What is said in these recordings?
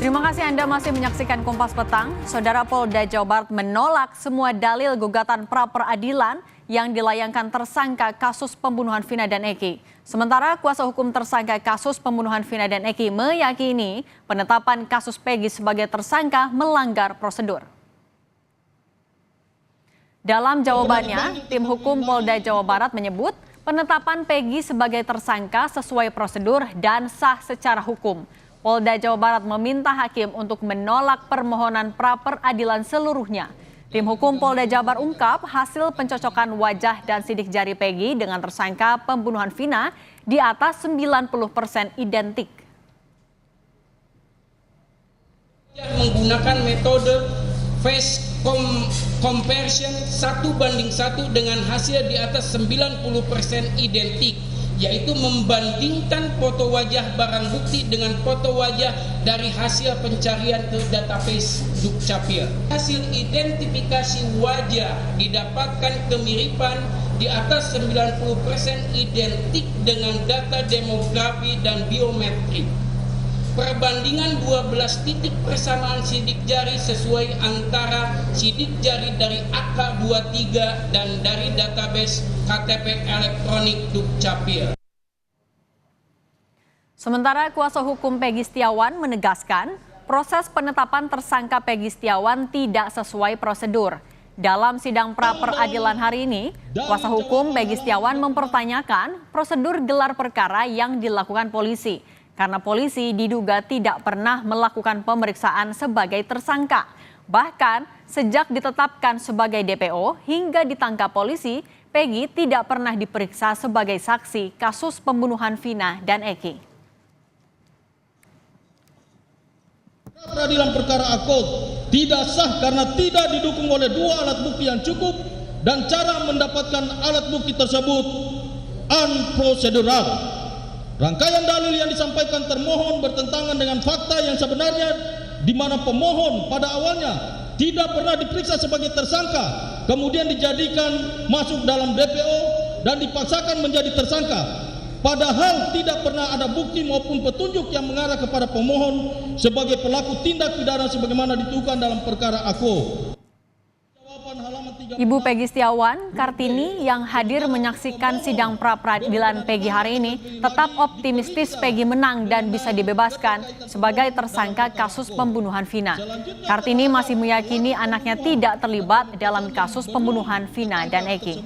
Terima kasih Anda masih menyaksikan Kompas Petang. Saudara Polda Jawa Barat menolak semua dalil gugatan pra-peradilan yang dilayangkan tersangka kasus pembunuhan Vina dan Eki. Sementara kuasa hukum tersangka kasus pembunuhan Vina dan Eki meyakini penetapan kasus Peggy sebagai tersangka melanggar prosedur. Dalam jawabannya, tim hukum Polda Jawa Barat menyebut penetapan Peggy sebagai tersangka sesuai prosedur dan sah secara hukum. Polda Jawa Barat meminta hakim untuk menolak permohonan pra-peradilan seluruhnya. Tim hukum Polda Jabar ungkap hasil pencocokan wajah dan sidik jari Peggy dengan tersangka pembunuhan Vina di atas 90% identik. Menggunakan metode face comparison 1:1 dengan hasil di atas 90% identik, yaitu membandingkan foto wajah barang bukti dengan foto wajah dari hasil pencarian ke database Dukcapil. Hasil identifikasi wajah didapatkan kemiripan di atas 90% identik dengan data demografi dan biometrik. Perbandingan 12 titik persamaan sidik jari sesuai antara sidik jari dari AK23 dan dari database KTP elektronik Dukcapil. Sementara kuasa hukum Peggy Setiawan menegaskan proses penetapan tersangka Peggy Setiawan tidak sesuai prosedur. Dalam sidang pra-peradilan hari ini, kuasa hukum Peggy Setiawan mempertanyakan prosedur gelar perkara yang dilakukan polisi. Karena polisi diduga tidak pernah melakukan pemeriksaan sebagai tersangka. Bahkan sejak ditetapkan sebagai DPO hingga ditangkap polisi, Peggy tidak pernah diperiksa sebagai saksi kasus pembunuhan Vina dan Eki. Peradilan perkara Akut tidak sah karena tidak didukung oleh dua alat bukti yang cukup dan cara mendapatkan alat bukti tersebut unprocedural. Rangkaian dalil yang disampaikan termohon bertentangan dengan fakta yang sebenarnya, di mana pemohon pada awalnya tidak pernah diperiksa sebagai tersangka, kemudian dijadikan masuk dalam DPO dan dipaksakan menjadi tersangka. Padahal tidak pernah ada bukti maupun petunjuk yang mengarah kepada pemohon sebagai pelaku tindak pidana sebagaimana dituduhkan dalam perkara AKO. Ibu Peggy Setiawan, Kartini, yang hadir menyaksikan sidang pra-peradilan Peggy hari ini, tetap optimistis Peggy menang dan bisa dibebaskan sebagai tersangka kasus pembunuhan Vina. Kartini masih meyakini anaknya tidak terlibat dalam kasus pembunuhan Vina dan Eki.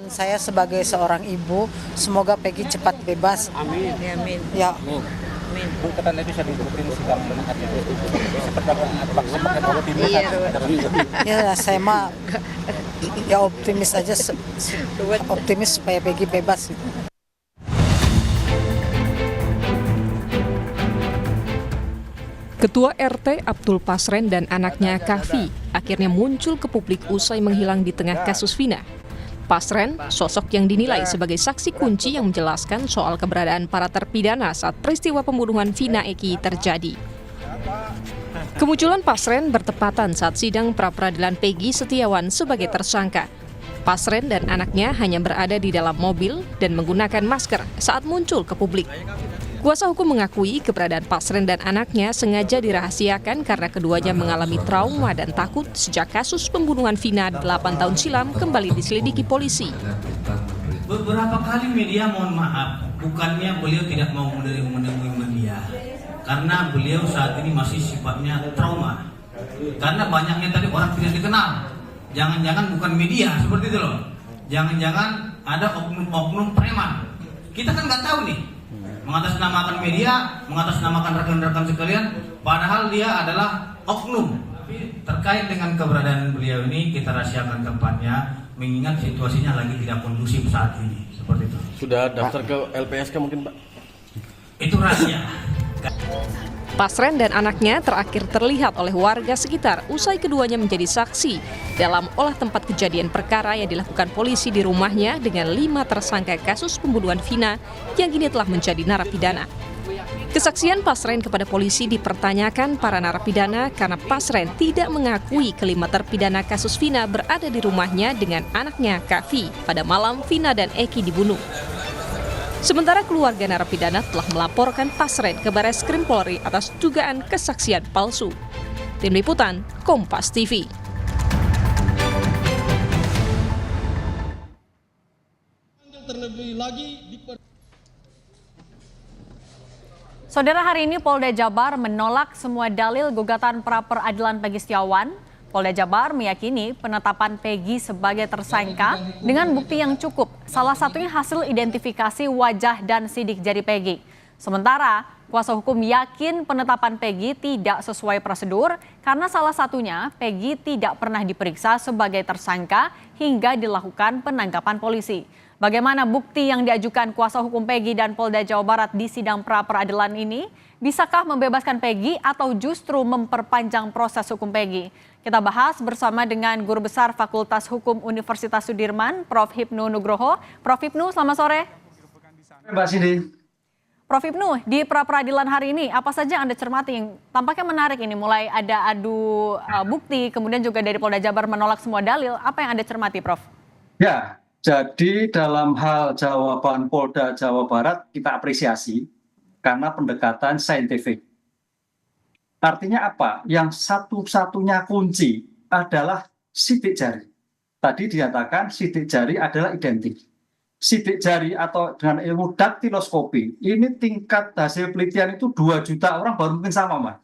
Saya sebagai seorang ibu, semoga Peggy cepat bebas. Amin. Amin. Ya. Amin. Katanya bisa diikutin sidang Ya, saya mah ya optimis aja, optimis supaya Peggy bebas. Ketua RT Abdul Pasren dan anaknya Kahfi akhirnya muncul ke publik usai menghilang di tengah kasus Vina. Pasren, sosok yang dinilai sebagai saksi kunci yang menjelaskan soal keberadaan para terpidana saat peristiwa pembunuhan Vina Eki terjadi. Kemunculan Pasren bertepatan saat sidang pra-peradilan Peggy Setiawan sebagai tersangka. Pasren dan anaknya hanya berada di dalam mobil dan menggunakan masker saat muncul ke publik. Kuasa hukum mengakui keberadaan Pasren dan anaknya sengaja dirahasiakan karena keduanya mengalami trauma dan takut sejak kasus pembunuhan Vina 8 tahun silam kembali diselidiki polisi. Beberapa kali media mohon maaf, bukannya beliau tidak mau menemui media, karena beliau saat ini masih sifatnya trauma. Karena banyaknya tadi orang tidak dikenal. Jangan-jangan bukan media seperti itu loh. Jangan-jangan ada oknum-oknum preman. Kita kan nggak tahu nih. Mengatasnamakan media, mengatasnamakan rekan-rekan sekalian, padahal dia adalah oknum. Terkait dengan keberadaan beliau ini, kita rahasiakan tempatnya, mengingat situasinya lagi tidak kondusif saat ini, seperti itu. Sudah daftar ke LPSK mungkin, Pak? Itu rahasia. Pasren dan anaknya terakhir terlihat oleh warga sekitar usai keduanya menjadi saksi dalam olah tempat kejadian perkara yang dilakukan polisi di rumahnya dengan 5 tersangka kasus pembunuhan Vina yang kini telah menjadi narapidana. Kesaksian Pasren kepada polisi dipertanyakan para narapidana karena Pasren tidak mengakui kelima terpidana kasus Vina berada di rumahnya dengan anaknya Kahfi pada malam Vina dan Eki dibunuh. Sementara keluarga narapidana telah melaporkan Pasren ke Bareskrim Polri atas dugaan kesaksian palsu. Tim Liputan, Kompas TV. Terlebih lagi Saudara, hari ini Polda Jabar menolak semua dalil gugatan pra-peradilan Peggy Setiawan. Polda Jabar meyakini penetapan Peggy sebagai tersangka dengan bukti yang cukup, salah satunya hasil identifikasi wajah dan sidik jari Peggy. Sementara kuasa hukum yakin penetapan Peggy tidak sesuai prosedur karena salah satunya Peggy tidak pernah diperiksa sebagai tersangka hingga dilakukan penangkapan polisi. Bagaimana bukti yang diajukan kuasa hukum Peggy dan Polda Jawa Barat di sidang pra-peradilan ini? Bisakah membebaskan Peggy atau justru memperpanjang proses hukum Peggy? Kita bahas bersama dengan Guru Besar Fakultas Hukum Universitas Sudirman, Prof. Hipnu Nugroho. Prof. Hipnu, selamat sore. Mbak Cindy. Prof. Hipnu, di pra-peradilan hari ini apa saja yang Anda cermati yang tampaknya menarik ini? Mulai ada adu bukti, kemudian juga dari Polda Jabar menolak semua dalil. Apa yang Anda cermati, Prof? Ya, jadi dalam hal jawaban Polda Jawa Barat kita apresiasi karena pendekatan saintifik. Artinya apa? Yang satu-satunya kunci adalah sidik jari. Tadi dinyatakan sidik jari adalah identik. Sidik jari atau dengan ilmu daktiloskopi, ini tingkat hasil penelitian itu 2 juta orang baru mungkin sama, Mbak.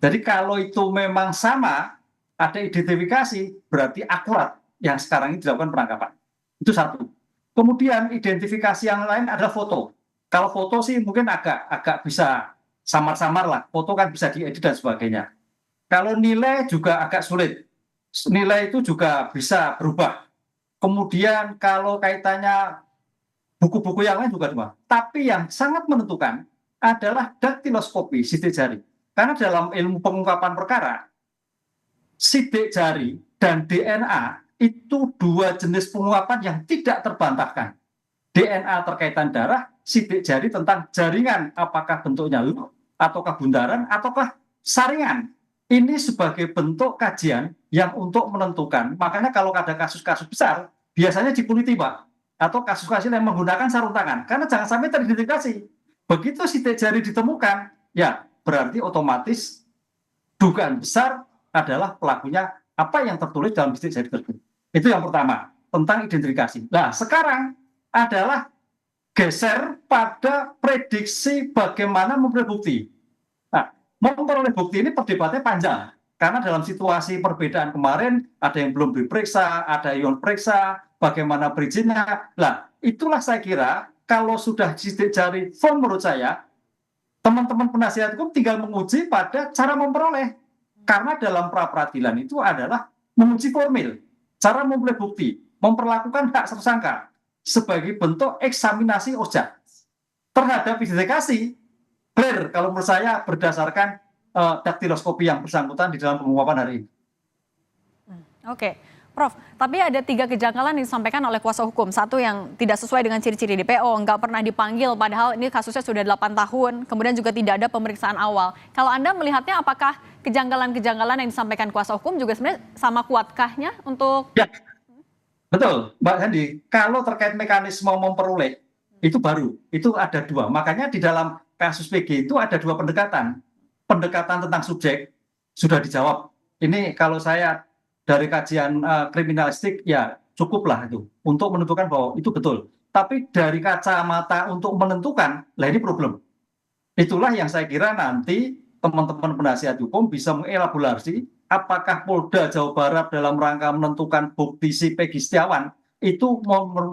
Jadi kalau itu memang sama, ada identifikasi, berarti akurat yang sekarang ini dilakukan penangkapan. Itu satu. Kemudian identifikasi yang lain adalah foto. Kalau foto sih mungkin agak bisa samar-samar lah. Foto kan bisa diedit dan sebagainya. Kalau nilai juga agak sulit. Nilai itu juga bisa berubah. Kemudian kalau kaitannya buku-buku yang lain juga cuma. Tapi yang sangat menentukan adalah daktiloskopi, sidik jari. Karena dalam ilmu pengungkapan perkara, sidik jari dan DNA itu 2 jenis pengungkapan yang tidak terbantahkan. DNA terkaitan darah, sidik jari tentang jaringan, apakah bentuknya loop, ataukah bundaran, ataukah saringan. Ini sebagai bentuk kajian yang untuk menentukan. Makanya kalau ada kasus-kasus besar, biasanya dikuliti, Pak. Atau kasus-kasus yang menggunakan sarung tangan. Karena jangan sampai teridentifikasi. Begitu sidik jari ditemukan, ya berarti otomatis dugaan besar adalah pelakunya apa yang tertulis dalam sidik jari tersebut. Itu yang pertama, tentang identifikasi. Nah, sekarang adalah geser pada prediksi bagaimana memperoleh bukti. Nah, memperoleh bukti ini perdebatannya panjang. Karena dalam situasi perbedaan kemarin, ada yang belum diperiksa, ada yang periksa, bagaimana perizinnya. Nah, itulah saya kira, kalau sudah sidik jari firm menurut saya, teman-teman penasihat hukum tinggal menguji pada cara memperoleh. Karena dalam pra-peradilan itu adalah menguji formil. Cara memperoleh bukti, memperlakukan hak tersangka sebagai bentuk eksaminasi OJAK terhadap identifikasi. Clear kalau menurut saya berdasarkan daktiloskopi yang bersangkutan di dalam pengungkapan hari ini. Oke, Prof. Tapi ada 3 kejanggalan yang disampaikan oleh kuasa hukum. Satu yang tidak sesuai dengan ciri-ciri DPO, nggak pernah dipanggil, padahal ini kasusnya sudah 8 tahun. Kemudian juga tidak ada pemeriksaan awal. Kalau Anda melihatnya, apakah kejanggalan-kejanggalan yang disampaikan kuasa hukum juga sebenarnya sama kuatkahnya untuk... Ya, betul, Mbak Sandi. Kalau terkait mekanisme memperoleh, itu baru. Itu ada 2. Makanya di dalam kasus PG itu ada 2 pendekatan. Pendekatan tentang subjek sudah dijawab. Ini kalau saya dari kajian kriminalistik, ya cukuplah itu. Untuk menentukan bahwa itu betul. Tapi dari kacamata untuk menentukan, lah ini problem. Itulah yang saya kira nanti teman-teman penasihat hukum bisa mengelaborasi apakah Polda Jawa Barat dalam rangka menentukan bukti si Peggy Setiawan itu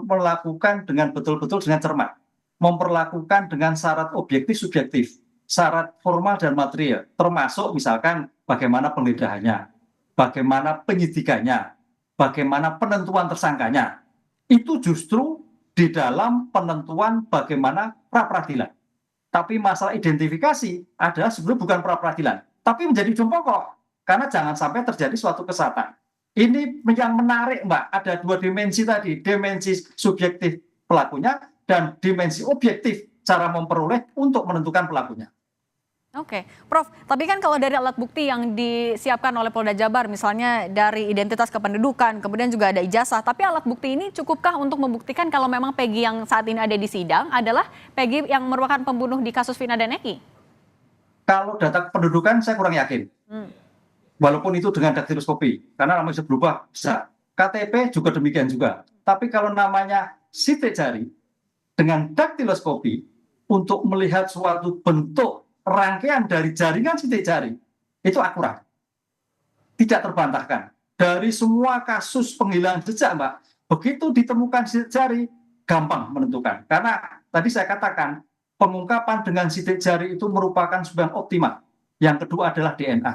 melakukan dengan betul-betul dengan cermat, memperlakukan dengan syarat objektif subjektif, syarat formal dan material, termasuk misalkan bagaimana penggeledahannya, bagaimana penyidikannya, bagaimana penentuan tersangkanya. Itu justru di dalam penentuan bagaimana pra-peradilan. Tapi masalah identifikasi adalah sebenarnya bukan pra-peradilan, tapi menjadi ujung pokok. Karena jangan sampai terjadi suatu kesalahan. Ini yang menarik, Mbak. Ada 2 dimensi tadi, dimensi subjektif pelakunya dan dimensi objektif cara memperoleh untuk menentukan pelakunya. Oke, Prof. Tapi kan kalau dari alat bukti yang disiapkan oleh Polda Jabar, misalnya dari identitas kependudukan, kemudian juga ada ijazah, tapi alat bukti ini cukupkah untuk membuktikan kalau memang Peggy yang saat ini ada di sidang adalah Peggy yang merupakan pembunuh di kasus Vina dan Eki? Kalau data kependudukan saya kurang yakin. Walaupun itu dengan daktiloskopi, karena namanya bisa berubah, bisa. KTP juga demikian juga. Tapi kalau namanya sidik jari dengan daktiloskopi untuk melihat suatu bentuk rangkaian dari jaringan sidik jari, itu akurat. Tidak terbantahkan. Dari semua kasus penghilangan jejak, Mbak, begitu ditemukan sidik jari, gampang menentukan. Karena tadi saya katakan, pengungkapan dengan sidik jari itu merupakan sebuah optimal. Yang kedua adalah DNA.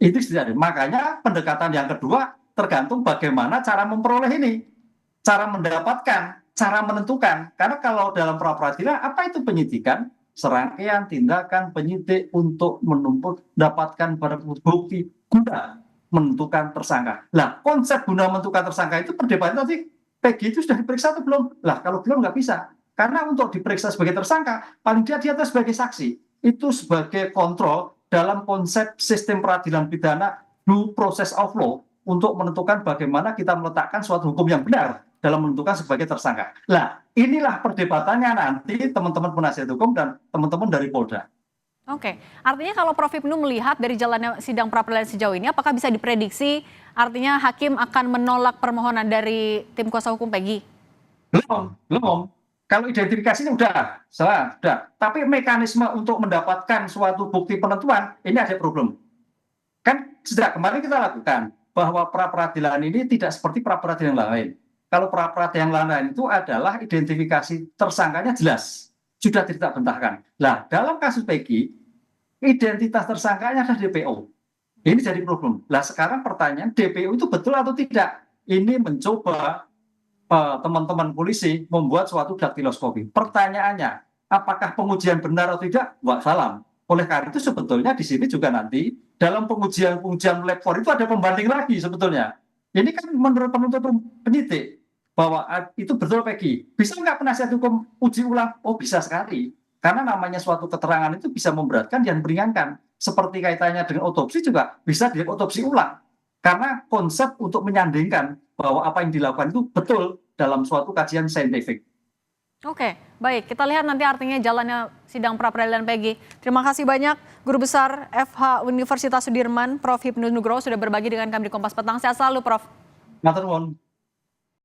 Itu sidik jari. Makanya pendekatan yang kedua tergantung bagaimana cara memperoleh ini. Cara mendapatkan, cara menentukan. Karena kalau dalam pra-peradilan, apa itu penyidikan? Serangkaian tindakan penyidik untuk mendapatkan barang bukti guna menentukan tersangka. Lah, konsep guna menentukan tersangka itu perdebatan tadi, Peggy itu sudah diperiksa atau belum? Lah, kalau belum nggak bisa. Karena untuk diperiksa sebagai tersangka, paling dia atas sebagai saksi. Itu sebagai kontrol dalam konsep sistem peradilan pidana due process of law untuk menentukan bagaimana kita meletakkan suatu hukum yang benar dalam menentukan sebagai tersangka. Nah, inilah perdebatannya nanti teman-teman penasihat hukum dan teman-teman dari Polda. Oke, artinya kalau Prof. Hipnu melihat dari jalannya sidang pra-peradilan sejauh ini, apakah bisa diprediksi artinya hakim akan menolak permohonan dari tim kuasa hukum Peggy? Belum. Kalau identifikasinya sudah. Tapi mekanisme untuk mendapatkan suatu bukti penentuan, ini ada problem. Kan sejak kemarin kita lakukan bahwa pra-peradilan ini tidak seperti pra-peradilan yang lain. Kalau pra-peradilan yang lain itu adalah identifikasi tersangkanya jelas, sudah tidak bantahkan. Nah, dalam kasus Peggy, identitas tersangkanya adalah DPO. Ini jadi problem. Nah, sekarang pertanyaan, DPO itu betul atau tidak? Ini mencoba teman-teman polisi membuat suatu daktiloskopi. Pertanyaannya, apakah pengujian benar atau tidak? Wassalam. Oleh karena itu sebetulnya di sini juga nanti dalam pengujian lab 4 itu ada pembanding lagi sebetulnya. Ini kan menurut penuntut penyidik bahwa itu betul Peggy. Bisa nggak penasihat hukum uji ulang? Oh, bisa sekali. Karena namanya suatu keterangan itu bisa memberatkan dan meringankan. Seperti kaitannya dengan otopsi juga bisa diotopsi ulang. Karena konsep untuk menyandingkan bahwa apa yang dilakukan itu betul dalam suatu kajian saintifik. Oke, baik. Kita lihat nanti artinya jalannya sidang pra-peradilan Peggy. Terima kasih banyak Guru Besar FH Universitas Sudirman, Prof. Hipnu Nugroho sudah berbagi dengan kami di Kompas Petang. Sehat selalu, Prof. Matur nuwun.